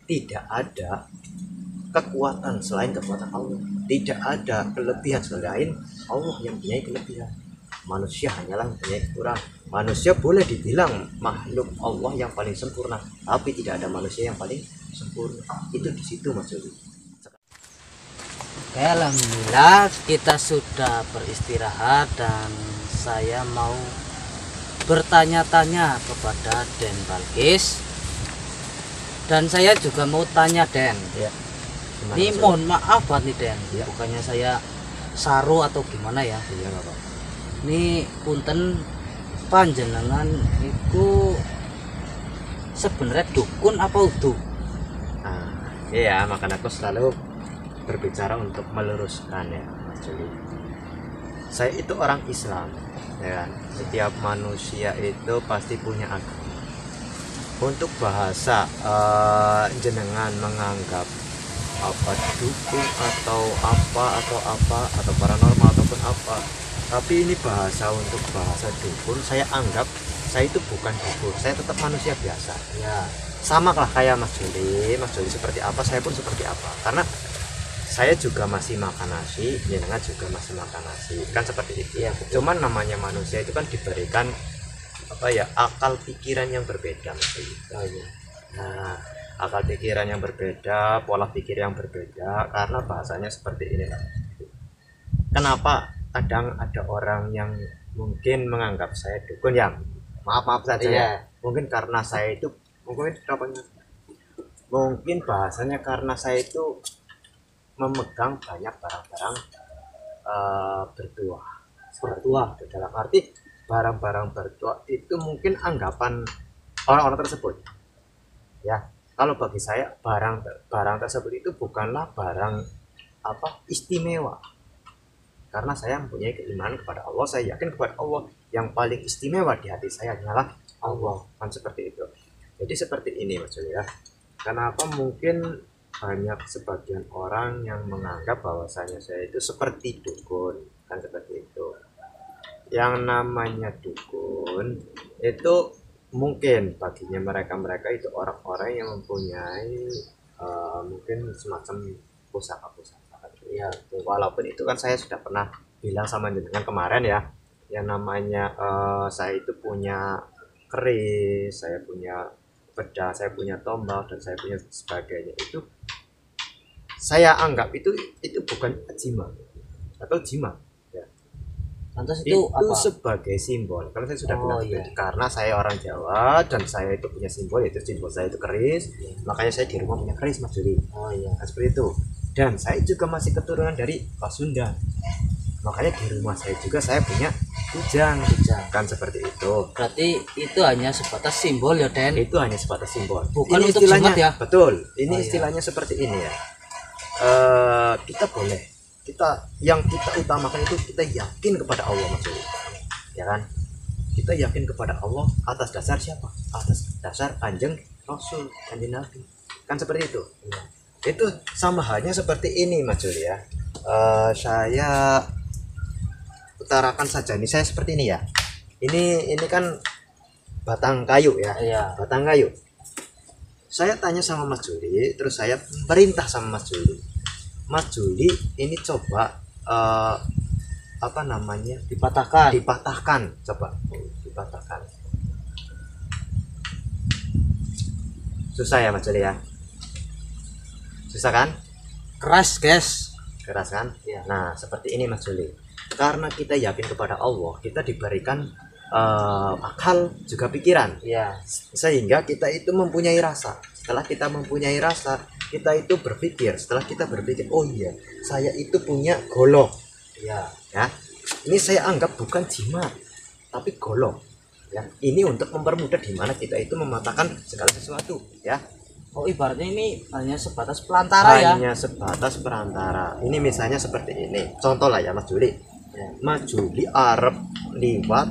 tidak ada kekuatan selain kekuatan Allah, tidak ada kelebihan selain Allah yang punya kelebihan. Manusia hanyalah punya kekurangan. Manusia boleh dibilang makhluk Allah yang paling sempurna, tapi tidak ada manusia yang paling sempurna. Itu di situ Mas Juli. Oke, alhamdulillah kita sudah beristirahat dan saya mau bertanya-tanya kepada Den Balkis. Dan saya juga mau tanya Den. Ya. Ini mohon maaf banget nih Den. Ya. Bukannya saya saru atau gimana ya. Iya nggak apa. Ini punten panjenengan itu sebenarnya dukun apa udu? Nah, iya, makanya aku selalu berbicara untuk meluruskan ya Mas Juli. Saya itu orang Islam, ya kan? Setiap manusia itu pasti punya agama. Untuk bahasa jenengan menganggap apa dukun atau apa atau paranormal ataupun apa, tapi ini bahasa untuk bahasa dukun, saya anggap saya itu bukan dukun, saya tetap manusia biasa Ya, sama lah kayak Mas Juli seperti apa, saya pun seperti apa, karena saya juga masih makan nasi, jenengan juga masih makan nasi, kan seperti itu ya. Cuman namanya manusia itu kan diberikan apa ya, akal pikiran yang berbeda Mas Juli. Nah, akal pikiran yang berbeda, pola pikir yang berbeda, karena bahasanya seperti ini. Kenapa kadang ada orang yang mungkin menganggap saya dukun ya, maaf saja Iya. ya, mungkin karena saya itu mungkin bahasanya karena saya itu memegang banyak barang-barang bertuah. Dalam arti barang-barang bertuah itu mungkin anggapan orang-orang tersebut ya. Kalau bagi saya barang tersebut itu bukanlah barang apa istimewa, karena saya mempunyai keimanan kepada Allah. Saya yakin kepada Allah, yang paling istimewa di hati saya adalah Allah, kan seperti itu. Jadi seperti ini Mas Juli ya, kenapa mungkin banyak sebagian orang yang menganggap bahwasanya saya itu seperti dukun, kan seperti itu. Yang namanya dukun itu mungkin baginya mereka itu orang-orang yang mempunyai mungkin semacam pusaka-pusaka ya. Walaupun itu kan saya sudah pernah bilang sama jenengan kemarin ya, yang namanya saya itu punya keris, saya punya pedang, saya punya tombak, dan saya punya sebagainya. Itu saya anggap itu bukan jimat atau jimat ya. lantas Itu itu apa? sebagai simbol, karena saya sudah bilang iya. tadi, karena saya orang Jawa dan saya itu punya simbol, yaitu simbol saya itu keris. Makanya saya di rumah punya keris Mas Juli. Oh iya. Nah, seperti itu. Dan saya juga masih keturunan dari Pasundan, makanya di rumah saya juga saya punya kujang, kan seperti itu. Berarti itu hanya sebatas simbol ya Den. Itu hanya sebatas simbol, Bukan ini untuk istilahnya jimat ya? betul, ini Oh, iya. istilahnya seperti ini ya. Kita boleh, yang kita utamakan itu kita yakin kepada Allah Mas Juli, ya kan? Kita yakin kepada Allah atas dasar siapa? Atas dasar Kanjeng Rasul, Kanjeng Nabi, kan seperti itu. Itu sama halnya seperti ini Mas Juli ya. Saya utarakan saja, ini saya seperti ini ya. Ini kan batang kayu ya. Iya. Batang kayu. Saya tanya sama Mas Juli, terus saya perintah sama Mas Juli. Mas Juli, ini coba apa namanya? Dipatahkan. Coba dipatahkan. Susah ya Mas Juli ya? Susah kan? Keras guys. Keras kan? Iya. Nah, seperti ini Mas Juli. Karena kita yakin kepada Allah, kita diberikan akal juga pikiran, Iya. sehingga kita itu mempunyai rasa. Setelah kita mempunyai rasa, kita itu berpikir. Setelah kita berpikir, oh iya, saya itu punya golok. Iya. Ya, ini saya anggap bukan jimat, tapi golok. Ya, ini untuk mempermudah di mana kita itu mematahkan segala sesuatu. Ya, Oh ibaratnya ini hanya sebatas pelantara ya. hanya sebatas perantara. Ini misalnya seperti ini. Contoh lah ya Mas Juli. Ya. Mas Juli arep liwat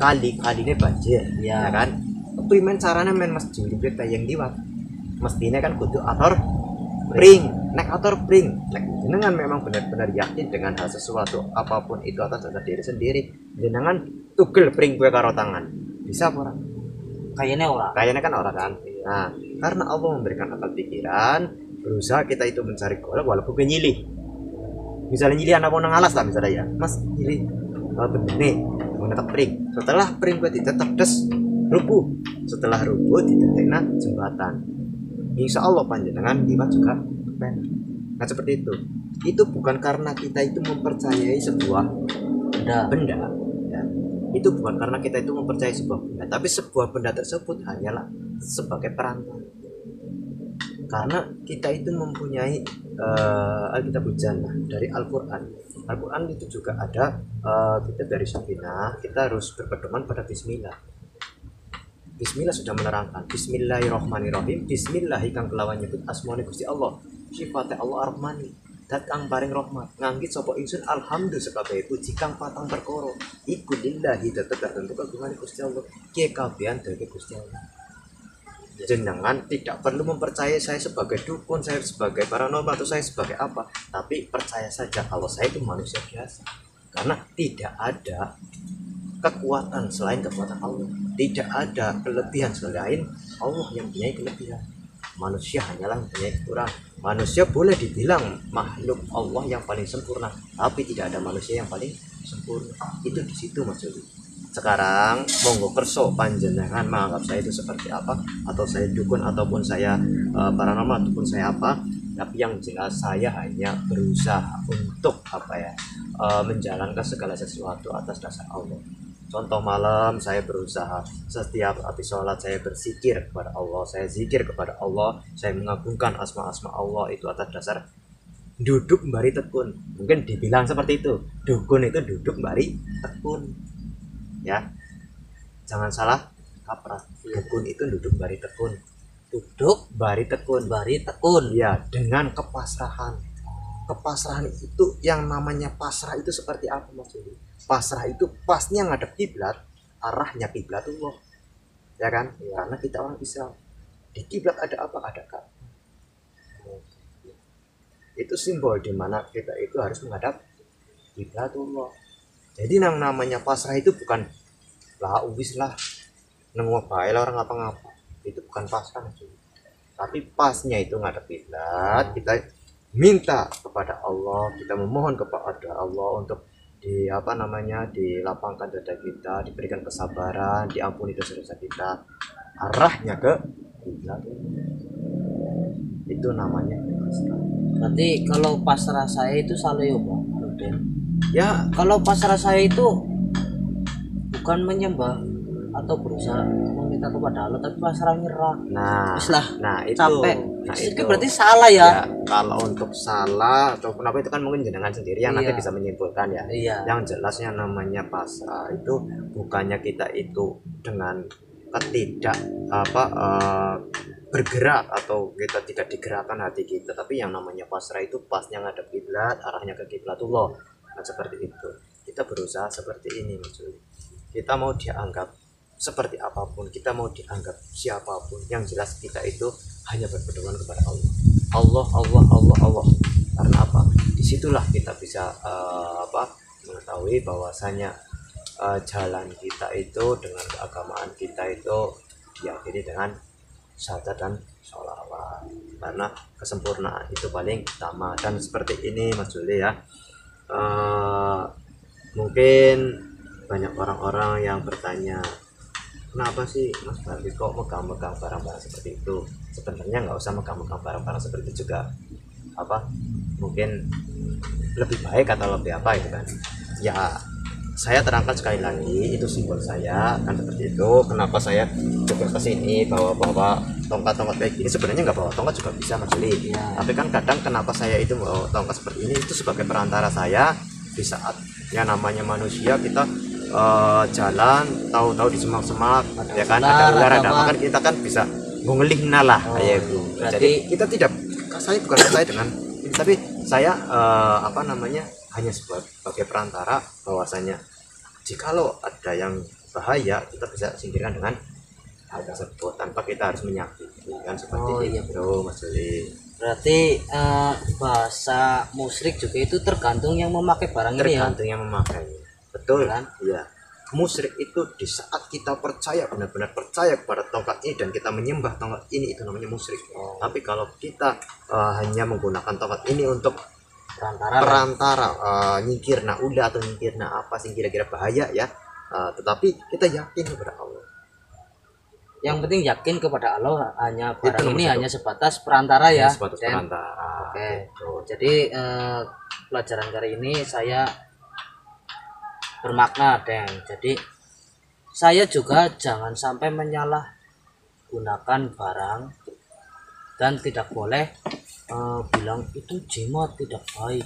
kali-kaline banjir, Ya. ya kan? Primen caranya men Mas Juli kita yang liwat. Mestinya kan kudu ator pring, nek ator pring. Nek jenengan memang benar-benar yakin dengan hal sesuatu apapun itu atas dasar diri sendiri, jenengan tugel pring gue karo tangan. Bisa apa ora? Kayaknya ora. Kayaknya kan ora kan. Nah, Karena Allah memberikan akal pikiran, berusaha kita itu mencari golok walaupun nyilih. Misalnya nyilih anak mau ngalas lah misalnya ya, mas nyilih benih mau netek pring. Setelah pring gue ditetek des rubuh, setelah rubuh ditetekna jembatan. Insya Allah panjenengan liwat juga pen. Nah seperti itu bukan karena kita itu mempercayai sebuah benda ya. Itu bukan karena kita itu mempercayai sebuah benda, tapi sebuah benda tersebut hanyalah sebagai perantara. Karena kita itu mempunyai Alkitab Jannah dari Al-Quran. Al-Quran itu juga ada kita dari Safinah, kita harus berpedoman pada Bismillah. Bismillah sudah menerangkan Bismillahirrahmanirrahim. Bismillahi kang kelawan nyebut asmane Gusti Allah, sifate Allah Ar-Rahmani, dat kang paring rahmat, nganggit sapa ingsun alhamdulillah sekabehe puji kang patang perkara iku lillahi tetep tertentu kagungane Gusti Allah, ki kabehan dari Gusti Allah. Jenengan tidak perlu mempercayai saya sebagai dukun, saya sebagai paranormal, atau saya sebagai apa, tapi percaya saja kalau saya itu manusia biasa. Karena tidak ada kekuatan selain kekuatan Allah, tidak ada kelebihan selain Allah yang punya kelebihan. Manusia hanyalah mempunyai kekurangan. Manusia boleh dibilang makhluk Allah yang paling sempurna, tapi tidak ada manusia yang paling sempurna. Itu di situ Mas Juli. Sekarang monggo kerso panjenengan menganggap saya itu seperti apa, atau saya dukun ataupun saya paranormal ataupun saya apa, tapi yang jelas saya hanya berusaha untuk menjalankan segala sesuatu atas dasar Allah. Contoh malam saya berusaha setiap habis sholat saya berzikir kepada Allah, saya zikir kepada Allah, saya mengagungkan asma-asma Allah itu atas dasar duduk mbari tekun. Mungkin dibilang seperti itu, dukun itu duduk mbari tekun ya, jangan salah kaprah. Dukun itu duduk mbari tekun, duduk mbari tekun ya, dengan kepasrahan. Kepasrahan itu yang namanya pasrah itu seperti apa Mas Juli? Pasrah itu pasnya ngadep kiblat, arahnya kiblatullah ya kan ya. Karena kita orang Islam, di kiblat ada apa? Ada Ka'bah. Itu simbol dimana kita itu harus menghadap kiblatullah. Jadi yang namanya pasrah itu bukan lah ubis lah nengobail orang ngapa-ngapa, itu bukan pasrah tapi pasnya itu ngadep kiblat. Kita minta kepada Allah, kita memohon kepada Allah untuk dilapangkan dada kita, diberikan kesabaran, diampuni dosa-dosa kita, arahnya ke kiblat. Itu namanya pasrah. Berarti kalau pasrah saya itu salah ya Bang Ruden? Ya kalau pasrah saya itu bukan menyembah atau berusaha meminta kepada Allah, tapi pasrah nyerah. nah itu capek. Itu berarti salah ya? Kalau untuk salah atau kenapa itu kan mungkin jenengan sendiri yang nanti bisa menyimpulkan ya. Yang jelasnya namanya pasrah itu bukannya kita itu dengan ketidak bergerak atau kita tidak digerakkan hati kita, tapi yang namanya pasrah itu pasnya ngadep kiblat, arahnya ke kiblatullah. Nah seperti itu kita berusaha seperti ini Mas Juli. Kita mau dianggap seperti apapun, kita mau dianggap siapapun, yang jelas kita itu hanya berpedoman kepada Allah. Allah. Karena apa? Disitulah kita bisa mengetahui bahwasanya jalan kita itu dengan keagamaan kita itu diakhiri dengan syahadat dan sholawat. Karena kesempurnaan itu paling utama. Dan seperti ini Mas Juli ya, mungkin banyak orang-orang yang bertanya, kenapa sih Mas Bardi kok megang-megang barang-barang seperti itu? Sebenarnya nggak usah megang-megang barang-barang seperti itu juga mungkin lebih baik atau lebih apa itu kan ya. Saya terangkan sekali lagi, itu simbol saya kan seperti itu. Kenapa saya coba ke sini bawa tongkat-tongkat kayak gini? Sebenarnya nggak bawa tongkat juga bisa Mas Juli ya. Tapi kan kadang kenapa saya itu bawa tongkat seperti ini, itu sebagai perantara saya di saat yang namanya manusia kita jalan tahu-tahu di semak-semak ya kan, ada ular ada apa kan, kita kan bisa ngelihna lah kayak itu. Jadi kita tidak, saya bukan percaya dengan ini, tapi saya hanya sebagai perantara bahwasanya jikalau ada yang bahaya kita bisa singkirkan dengan hal tersebut tanpa kita harus menyakiti kan seperti itu Mas Juli. Berarti bahasa musyrik juga itu tergantung yang memakai barang ini ya? Tergantung yang memakai, betul kan? Iya. musyrik itu di saat kita percaya, benar-benar percaya kepada tongkat ini dan kita menyembah tongkat ini, itu namanya musyrik. Tapi kalau kita hanya menggunakan tongkat ini untuk perantara nyingkirna udah atau nyingkirna apa sih kira-kira bahaya ya, tetapi kita yakin kepada Allah. Yang penting yakin kepada Allah, hanya Itu barang nomor ini satu. hanya sebatas perantara ya. Sebatas Den. perantara. Oke. Gitu. Jadi pelajaran kali ini saya bermakna, Den. Jadi saya juga jangan sampai menyalahgunakan barang dan tidak boleh bilang itu jimat tidak baik,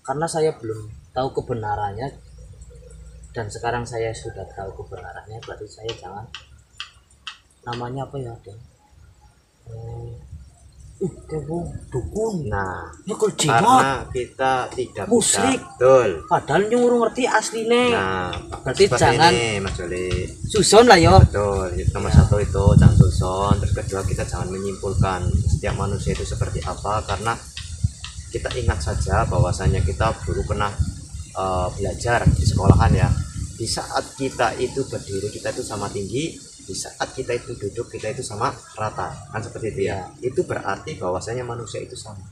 karena saya belum tahu kebenarannya dan sekarang saya sudah tahu kebenarannya, berarti saya jangan namanya apa ya, Den? Dukun. Nah, Ya kalau jimat karena kita tidak musyrik. bisa, betul. padahal nyuruh ngerti aslinya. Nah, Berarti seperti jangan ini, Mas Joli. susun lah yo. Betul. Itu nomor satu itu jangan susun. Terus kedua kita jangan menyimpulkan setiap manusia itu seperti apa, karena kita ingat saja bahwasanya kita dulu pernah belajar di sekolahan ya. Di saat kita itu berdiri kita itu sama tinggi, di saat kita itu duduk kita itu sama rata, kan seperti itu ya. Itu berarti bahwasanya manusia itu sama.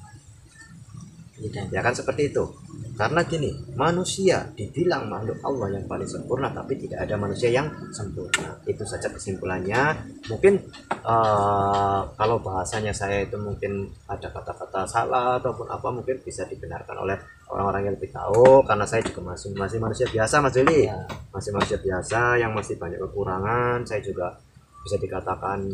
Ya kan seperti itu. Karena gini, manusia dibilang makhluk Allah yang paling sempurna, tapi tidak ada manusia yang sempurna. Itu saja kesimpulannya. Mungkin kalau bahasanya saya itu mungkin ada kata-kata salah ataupun apa, mungkin bisa dibenarkan oleh orang-orang yang lebih tahu, karena saya juga masih manusia biasa, Mas Juli. Masih manusia biasa yang masih banyak kekurangan. Saya juga bisa dikatakan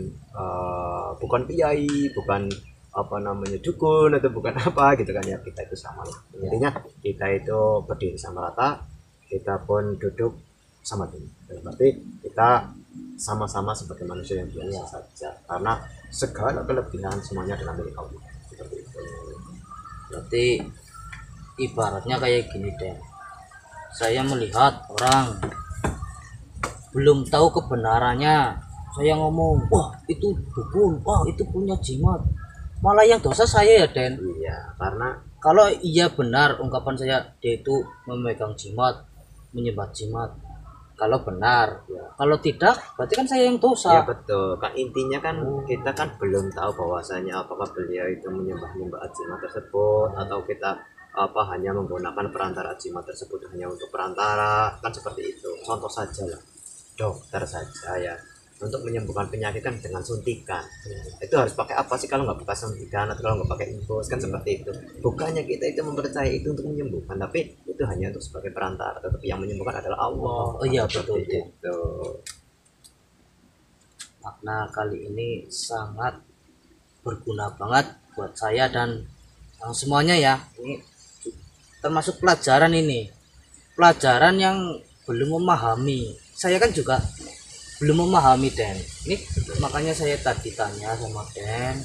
bukan kiai, bukan apa namanya dukun atau bukan apa gitu kan ya. Kita itu sama lah, intinya kita itu berdiri sama rata, kita pun duduk sama tinggi, berarti kita sama-sama sebagai manusia yang biasa saja, karena segala kelebihan semuanya adalah milik Allah, seperti itu. Berarti ibaratnya kayak gini, Den. Saya melihat orang belum tahu kebenarannya, saya ngomong wah itu dukun, wah itu punya jimat, malah yang dosa saya ya, Den. Iya, karena Kalau iya benar ungkapan saya, dia itu memegang jimat, menyembah jimat, kalau benar ya. Kalau tidak berarti kan saya yang ya dosa. betul kan, intinya kan kita kan belum tahu bahwasanya apakah beliau itu menyembah jimat tersebut, atau kita apa hanya menggunakan perantara jimat tersebut hanya untuk perantara, kan seperti itu. Contoh saja lah, dokter saja ya, untuk menyembuhkan penyakit kan dengan suntikan. Itu harus pakai apa sih kalau nggak pakai suntikan, atau kalau nggak pakai infus, kan seperti itu. Bukannya kita itu mempercayai itu untuk menyembuhkan, tapi itu hanya untuk sebagai perantara, tetapi yang menyembuhkan adalah Allah. Oh iya, Seperti betul. itu. Makna kali ini sangat berguna banget buat saya dan semuanya ya. Ini termasuk pelajaran, ini pelajaran yang belum memahami. Saya kan juga belum memahami, Den. Ini makanya saya tadi tanya sama Den,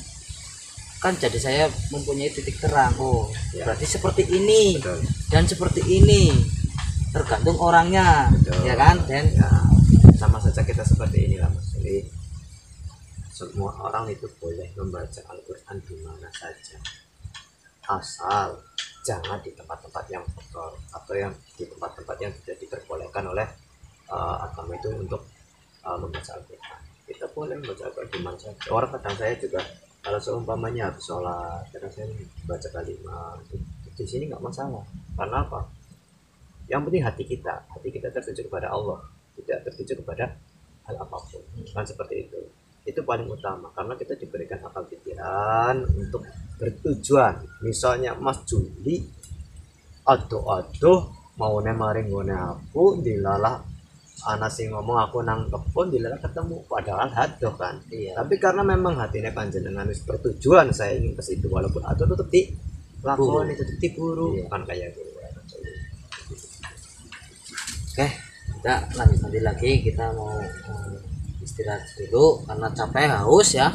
kan jadi saya mempunyai titik terang. Oh Ya. berarti seperti ini Betul. dan seperti ini, tergantung orangnya. Betul. Ya kan, Den? Ya, sama saja kita seperti inilah, Mas. Jadi semua orang itu boleh membaca Al-Quran di mana saja, asal jangan di tempat-tempat yang kotor, atau yang di tempat-tempat yang tidak diperbolehkan oleh agama itu untuk membaca Al-Quran. Kita boleh membaca Al-Quran di mana saja. Orang kadang saya juga kalau seumpamanya habis sholat, kadang saya baca kalimat di sini nggak masalah. Karena apa? Yang penting hati kita tertuju kepada Allah, tidak tertuju kepada hal apapun, kan seperti itu. Itu paling utama, karena kita diberikan akal pikiran untuk bertujuan. Misalnya Mas Juli aduh mau nemaring ngone aku dilalah anak sing ngomong aku nang kebun dilalah ketemu, padahal hadoh kan. Iya. Tapi karena memang hatinya panjenengan wis bertujuan saya ingin ke situ, walaupun aduh tetep di lakon itu tetep diburu. Iya. Kan kayak gitu. Oke, kita lanjut nanti lagi. Kita mau istirahat dulu karena capek, haus ya.